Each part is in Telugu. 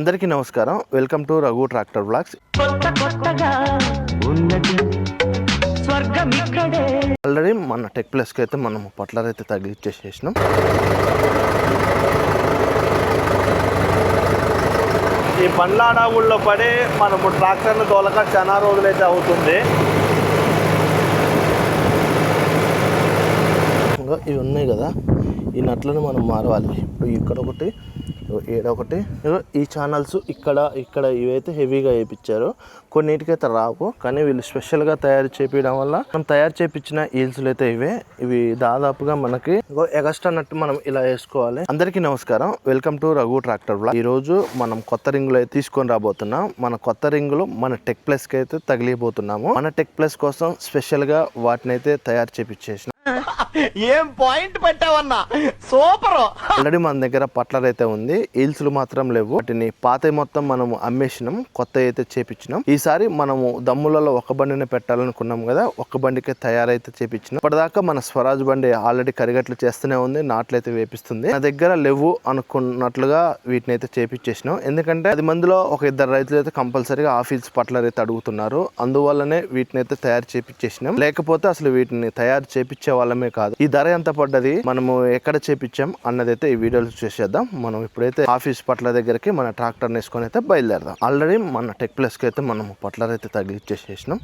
అందరికీ నమస్కారం. Welcome to Raghu tractor blogs. Already మన టెక్ ప్లస్కి అయితే మనం పట్లర్ అయితే తగిలిచ్చేసేసినాం. ఈ బండ్ల అడవుల్లో పడి మనము ట్రాక్టర్ను తోలక చాలా రోజులైతే అవుతుంది. ఇవి ఉన్నాయి కదా, ఈ నట్లను మనం మారవాలి. ఇప్పుడు ఇక్కడ ఒకటి, ఏడొకటి, ఈ ఛానల్స్ ఇక్కడ ఇవైతే హెవీగా వేయించారు. కొన్నిటికైతే రావు, కానీ వీళ్ళు స్పెషల్గా తయారు చేపించడం వల్ల మనం తయారు చేయించిన ఈల్స్లు అయితే ఇవి దాదాపుగా మనకి ఎగస్ట్రా నట్టు మనం ఇలా వేసుకోవాలి. అందరికీ నమస్కారం. Welcome to Raghu tractor blog. ఈ రోజు మనం కొత్త రింగులు అయితే తీసుకొని రాబోతున్నాం. మన కొత్త రింగులు మన టెక్ ప్లస్ కి అయితే తగిలిపోతున్నాము. మన టెక్ ప్లస్ కోసం స్పెషల్ గా వాటిని అయితే తయారు చేపించేసిన. ఏం పాయింట్ పెట్టావన్నా, సూపర్. ఆల్రెడీ మన దగ్గర పట్లర్ అయితే ఉంది, ఈల్స్లు మాత్రం లేవు. వాటిని పాత మొత్తం మనము అమ్మేసినాం, కొత్త అయితే చేపించినాం. ఈసారి మనము దమ్ములలో ఒక బండిని పెట్టాలనుకున్నాం కదా, ఒక బండికే తయారైతే చేపించినాం. ఇప్పటిదాకా మన స్వరాజ్ బండి ఆల్రెడీ కరిగట్లు చేస్తూనే ఉంది, నాట్లయితే వేపిస్తుంది. నా దగ్గర లేవు అనుకున్నట్లుగా వీటిని అయితే చేపించేసినాం. ఎందుకంటే 10 మందిలో ఒక 2 రైతులు అయితే కంపల్సరీగా ఆఫీస్ పట్లర్ అయితే అడుగుతున్నారు. అందువల్లనే వీటిని అయితే తయారు చేపించేసినాం. లేకపోతే అసలు వీటిని తయారు చేపించే వాళ్ళమే కాదు. ఈ ధర ఎంత పడ్డది, మనము ఎక్కడ చేపించాం అన్నది అయితే ఈ వీడియోలో చూసేద్దాం. మనం ఇప్పుడైతే ఆఫీస్ పట్లర్ దగ్గరికి మన ట్రాక్టర్ వేసుకొని అయితే బయలుదేరదాం. ఆల్రెడీ మన టెక్ ప్లస్ కి అయితే మనం పట్లర్ అయితే తగిలిచ్చేసేసినాం.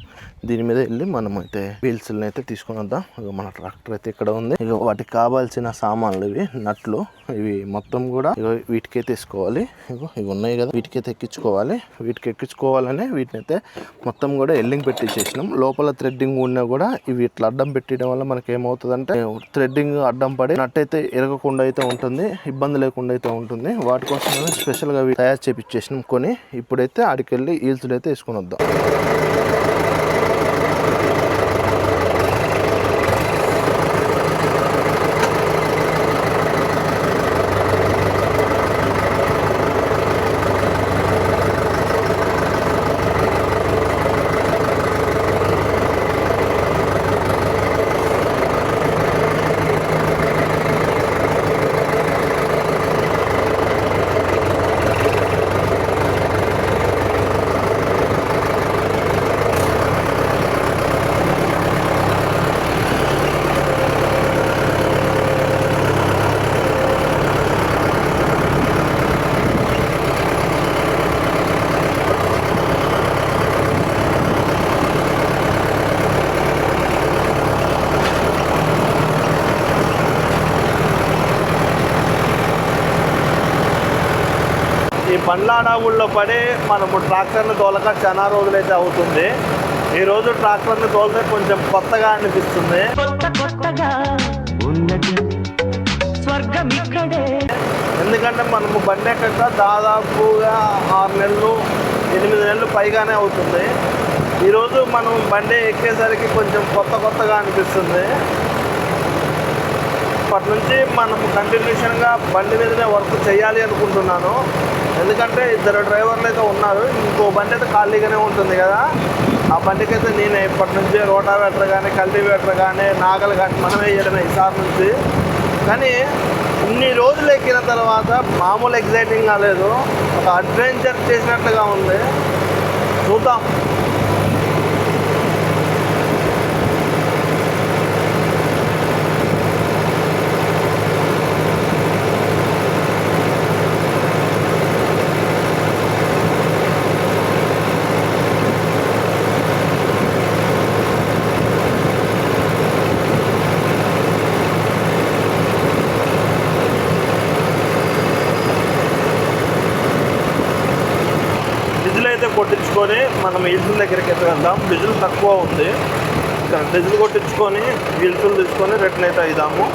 దీని మీద వెళ్ళి మనం అయితే వీల్స్ అయితే తీసుకొని వద్దాం. మన ట్రాక్టర్ అయితే ఇక్కడ ఉంది. ఇక వాటికి కావాల్సిన సామాన్లు ఇవి నట్లు, ఇవి మొత్తం కూడా వీటికైతే తీసుకోవాలి. ఇవి ఉన్నాయి కదా, వీటికైతే ఎక్కించుకోవాలి. వీటికి ఎక్కించుకోవాలని వీటిని అయితే మొత్తం కూడా ఎల్లింగ్ పెట్టించేసినాం. లోపల థ్రెడ్డింగ్ ఉన్నా కూడా ఇవి ఇట్లా అడ్డం పెట్టడం వల్ల మనకి ఏమవుతుందంటే థ్రెడ్డింగ్ అడ్డం పడి నట్టయితే ఎరగకుండా అయితే ఉంటుంది, ఇబ్బంది లేకుండా అయితే ఉంటుంది. వాటి కోసం స్పెషల్ గా తయారు చేపించేసినాం కొని. ఇప్పుడైతే ఆడికెళ్ళి ఈల్స్లు అయితే వేసుకుని వద్దాం. ఈ బండ్ల అడవుల్లో పడి మనము ట్రాక్టర్ని తోలక చాలా రోజులైతే అవుతుంది. ఈరోజు ట్రాక్టర్ని తోలితే కొంచెం కొత్తగా అనిపిస్తుంది. ఎందుకంటే మనము బండి ఎక్కక దాదాపుగా 6 నెలలు 8 నెలలు పైగానే అవుతుంది. ఈరోజు మనం బండి ఎక్కేసరికి కొంచెం కొత్తగా అనిపిస్తుంది. అప్పటి నుంచి మనము కంటిన్యూషన్గా బండి మీదనే వర్క్ చేయాలి అనుకుంటున్నాను. ఎందుకంటే 2 డ్రైవర్లు అయితే ఉన్నారు, ఇంకో బండి అయితే ఖాళీగానే ఉంటుంది కదా. ఆ బండికి అయితే నేను ఇప్పటి నుంచి రోటావేటర్ కానీ కల్టివేటర్ కానీ నాగలు కానీ మనమే వేయడమే ఈసారి నుంచి. కానీ ఇన్ని రోజులు ఎక్కిన తర్వాత మామూలు ఎగ్జైటింగ్ కాలేదు, ఒక అడ్వెంచర్ చేసినట్లుగా ఉంది. చూద్దాం. అయితే కొట్టించుకొని మనం ఈల్సుల దగ్గరికి అయితే వెళ్దాం. డీజిల్ తక్కువ ఉంది, ఇక్కడ డీజిల్ కొట్టించుకొని ఈల్సులు తీసుకొని రిటర్న్ అయితే అయిదాము.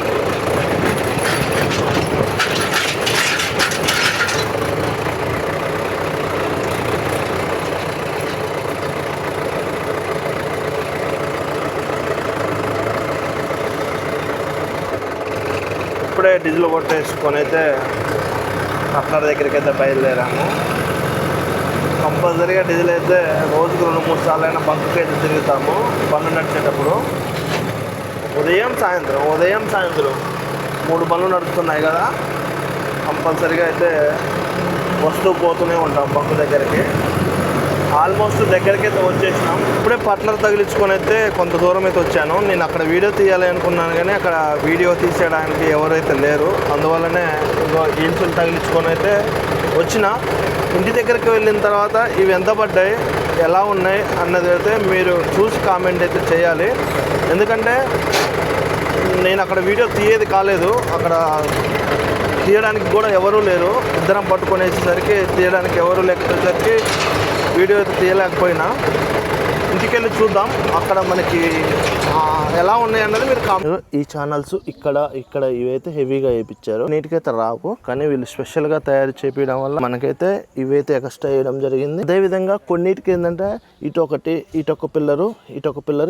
ఇప్పుడే డీజిల్ కొట్టేసుకొని అయితే పట్లర్ దగ్గరికి అయితే బయలుదేరాము. కంపల్సరీగా డీజిల్ అయితే రోజుకు 2-3 సార్లు అయినా బంక్కి అయితే తిరుగుతాము. బండ్లు నడిచేటప్పుడు ఉదయం సాయంత్రం 3 బండ్లు నడుస్తున్నాయి కదా, కంపల్సరీగా అయితే వస్తూ పోతూనే ఉంటాం బంకు దగ్గరికి. ఆల్మోస్ట్ దగ్గరికి అయితే వచ్చేసినాం. ఇప్పుడే పట్లర్ తగిలించుకొని అయితే కొంత దూరం అయితే వచ్చాను. నేను అక్కడ వీడియో తీయాలి అనుకున్నాను కానీ అక్కడ వీడియో తీసేయడానికి ఎవరైతే లేరు. అందువల్లనే ఈల్చులు తగిలించుకొని అయితే వచ్చిన. ఇంటి దగ్గరికి వెళ్ళిన తర్వాత ఇవి ఎంత పడ్డాయి, ఎలా ఉన్నాయి అన్నది అయితే మీరు చూసి కామెంట్ అయితే చేయాలి. ఎందుకంటే నేను అక్కడ వీడియో తీయేది కాలేదు, అక్కడ తీయడానికి కూడా ఎవరూ లేరు. ఇద్దరం పట్టుకొనేసరికి తీయడానికి ఎవరు లేకపోయేసరికి వీడియో అయితే తీయలేకపోయినా. ఇంటికి వెళ్ళి చూద్దాం అక్కడ మనకి ఎలా ఉన్నాయి అన్నది మీరు కామెంట్. ఈ ఛానల్స్ ఇక్కడ ఇవైతే హెవీగా వేయించారు, నీటికైతే రావు. కానీ వీళ్ళు స్పెషల్గా తయారు చేపించడం వల్ల మనకైతే ఇవైతే ఎక్స్ట్రా వేయడం జరిగింది. అదేవిధంగా కొన్నిటికి ఏంటంటే ఇటొక పిల్లరు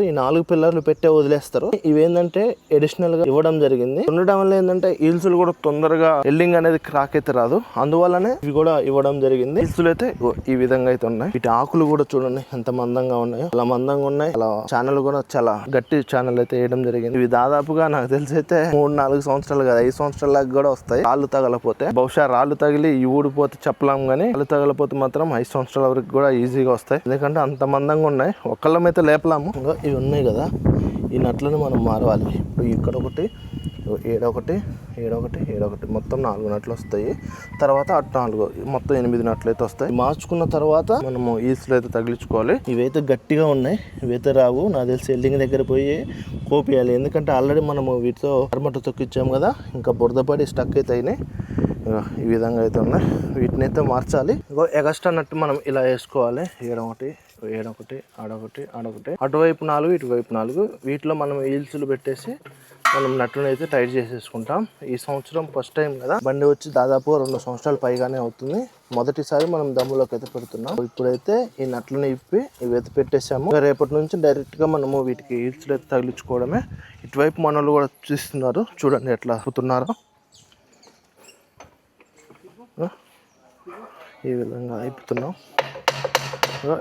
ఈ 4 పిల్లర్లు పెట్టే వదిలేస్తారు. ఇవేంటంటే అడిషనల్ గా ఇవ్వడం జరిగింది. ఉండడం వల్ల ఏంటంటే ఈల్సులు కూడా తొందరగా ఎల్లింగ్ అనేది క్రాక్ అయితే రాదు. అందువల్లనే ఇవి కూడా ఇవ్వడం జరిగింది. ఈల్సులు అయితే ఈ విధంగా అయితే ఉన్నాయి. వీటి ఆకులు కూడా చూడండి ఎంత మందంగా ఉన్నాయో, చాలా మందంగా ఉన్నాయి. అలా ఛానల్ కూడా చాలా గట్టి ఛానల్ అయితే వేయడం జరిగింది. ఇవి దాదాపుగా నాకు తెలిసి అయితే 3-4 సంవత్సరాలు కదా 5 సంవత్సరాల దాకా కూడా వస్తాయి. రాళ్ళు తగలపోతే, బహుశా రాళ్ళు తగిలి ఈ ఊడిపోతే చెప్పలేం కానీ రాళ్ళు తగలపోతే మాత్రం 5 సంవత్సరాల వరకు కూడా ఈజీగా వస్తాయి. ఎందుకంటే అంత మందంగా ఉన్నాయి. ఒక్కళ్ళమైతే లేపలాము. ఇంకా ఇవి ఉన్నాయి కదా, ఈ నట్లను మనం మారవాలి. ఇప్పుడు ఇక్కడ ఒకటి, ఏడొకటి మొత్తం 4 నట్లు వస్తాయి. తర్వాత అటు 4 మొత్తం 8 నట్లు అయితే వస్తాయి. మార్చుకున్న తర్వాత మనము ఈస్లు అయితే తగిలించుకోవాలి. ఇవైతే గట్టిగా ఉన్నాయి, ఇవైతే రావు. నాకు తెలిసి ఎల్లింగ్ దగ్గర పోయి కోపియాలి. ఎందుకంటే ఆల్రెడీ మనము వీటితో అరమట తొక్కిచ్చాము కదా, ఇంకా బురదపడి స్టక్ అయితే అయినాయి. ఈ విధంగా అయితే ఉన్నాయి. వీటిని అయితే మార్చాలి. ఎగస్ట్రా నట్టు మనం ఇలా వేసుకోవాలి. ఏడొకటి ఆడొకటి అటువైపు 4 ఇటువైపు 4. వీటిలో మనం ఈల్సులు పెట్టేసి మనం నట్టును అయితే టైట్ చేసేసుకుంటాం. ఈ సంవత్సరం ఫస్ట్ టైం కదా బండి వచ్చి దాదాపు 2 సంవత్సరాలు పైగానే అవుతుంది. మొదటిసారి మనం దమ్ములోకి అయితే పెడుతున్నాం. ఇప్పుడైతే ఈ నట్లను ఇవైతే పెట్టేసాము. రేపటి నుంచి డైరెక్ట్ గా మనము వీటికి ఈల్సులు అయితే తగిలించుకోవడమే. ఇటువైపు మనోళ్ళు కూడా చూస్తున్నారు, చూడండి ఎట్లా అవుతున్నారో. ఈ విధంగా అయిపోతున్నాం.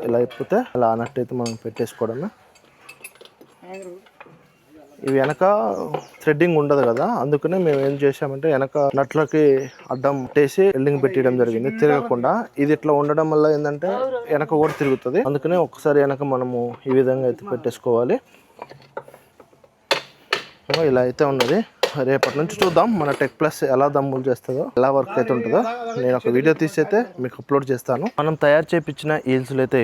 ఇలా అయిపోతే అలా నట్టు అయితే మనం పెట్టేసుకోవడమే. ఇవి వెనక థ్రెడ్డింగ్ ఉండదు కదా, అందుకనే మేము ఏం చేసామంటే వెనక నట్లకి అడ్డం పెట్టేసి వెల్డింగ్ పెట్టడం జరిగింది తిరగకుండా. ఇది ఇట్లా ఉండడం వల్ల ఏంటంటే వెనక కూడా తిరుగుతుంది. అందుకనే ఒకసారి వెనక మనము ఈ విధంగా అయితే పెట్టేసుకోవాలి. ఇలా అయితే ఉన్నది. రేపటి నుంచి చూద్దాం మన టెక్ ప్లస్ ఎలా దమ్ములు చేస్తుందో, ఎలా వర్క్ అయితే ఉంటుందో. నేను ఒక వీడియో తీసి అయితే మీకు అప్లోడ్ చేస్తాను. మనం తయారు చేయించిన ఈల్సులు అయితే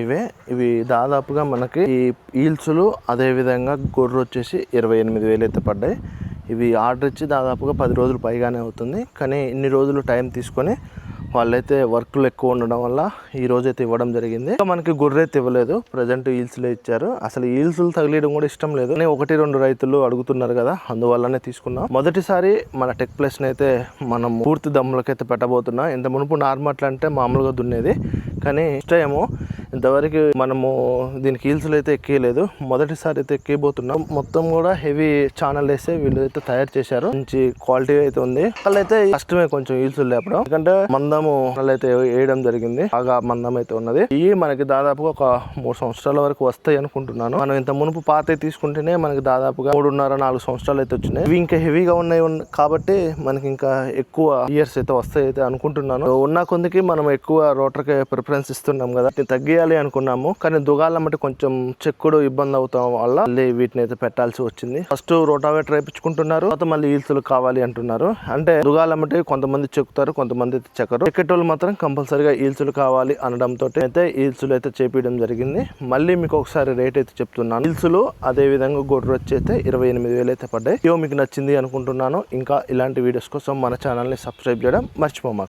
ఇవి దాదాపుగా మనకి ఈ ఈల్సులు అదే విధంగా గొర్రె వచ్చేసి 28,000 అయితే పడ్డాయి. ఇవి ఆర్డర్ ఇచ్చి దాదాపుగా 10 రోజులు పైగానే అవుతుంది. కానీ ఇన్ని రోజులు టైం తీసుకొని వాళ్ళైతే వర్క్లు ఎక్కువ ఉండడం వల్ల ఈ రోజైతే ఇవ్వడం జరిగింది. మనకి గొర్రె అయితే ఇవ్వలేదు, ప్రజెంట్ ఈల్స్లే ఇచ్చారు. అసలు ఈల్సులు తగిలియడం కూడా ఇష్టం లేదు. 1-2 రైతులు అడుగుతున్నారు కదా, అందువల్లనే తీసుకున్నాం. మొదటిసారి మన టెక్ ప్లస్ అయితే మనం పూర్తి దమ్ములకైతే పెట్టబోతున్నాం. ఇంత మునుపు నార్మల్ అంటే మామూలుగా దున్నేది, కానీ ఇష్టమేమో ఇంతవరకు మనము దీనికి ఈల్సులు అయితే ఎక్కియలేదు. మొదటిసారి అయితే ఎక్కిపోతున్నాం. మొత్తం కూడా హెవీ ఛానల్ వేస్తే వీళ్ళు అయితే తయారు చేశారు. మంచి క్వాలిటీ అయితే ఉంది. వాళ్ళైతే కష్టమే కొంచెం ఈల్సులు లేపడం, ఎందుకంటే మందము అయితే వేయడం జరిగింది. బాగా మందం అయితే ఉన్నది. ఇవి మనకి దాదాపుగా ఒక 3 సంవత్సరాల వరకు వస్తాయి అనుకుంటున్నాను. మనం ఇంత మునుపు పాత తీసుకుంటేనే మనకి దాదాపుగా 3.5-4 సంవత్సరాలు అయితే వచ్చినాయి. ఇవి ఇంకా హెవీగా ఉన్నాయి కాబట్టి మనకి ఇంకా ఎక్కువ ఇయర్స్ అయితే వస్తాయి అయితే అనుకుంటున్నాను. ఉన్న కొందికి మనం ఎక్కువ రోటర్కి ప్రిఫరెన్స్ ఇస్తున్నాం కదా, తగ్గియాలి అనుకున్నాము. కానీ దుగాలమ్మటి కొంచెం చెక్కుడు ఇబ్బంది అవుతాం వల్ల మళ్ళీ వీటిని అయితే పెట్టాల్సి వచ్చింది. ఫస్ట్ రోటావేటర్ వేయించుకుంటున్నారు, తర్వాత మళ్ళీ ఈల్సులు కావాలి అంటున్నారు. అంటే దుగాలమ్మటి కొంతమంది చెక్కుతారు, కొంతమంది చెక్కరు. చెక్కేటోళ్ళు మాత్రం కంపల్సరీగా ఈల్సులు కావాలి అనడంతో అయితే ఈల్సులు అయితే చేపించడం జరిగింది. మళ్ళీ మీకు ఒకసారి రేట్ అయితే చెప్తున్నాను. ఈల్సులు అదే విధంగా గొర్రె వచ్చి అయితే 28,000 అయితే పడ్డాయి. మీకు నచ్చింది అనుకుంటున్నాను. ఇంకా ఇలాంటి వీడియోస్ కోసం మన ఛానల్ని సబ్స్క్రైబ్ చేయడం మర్చిపోమాకండి.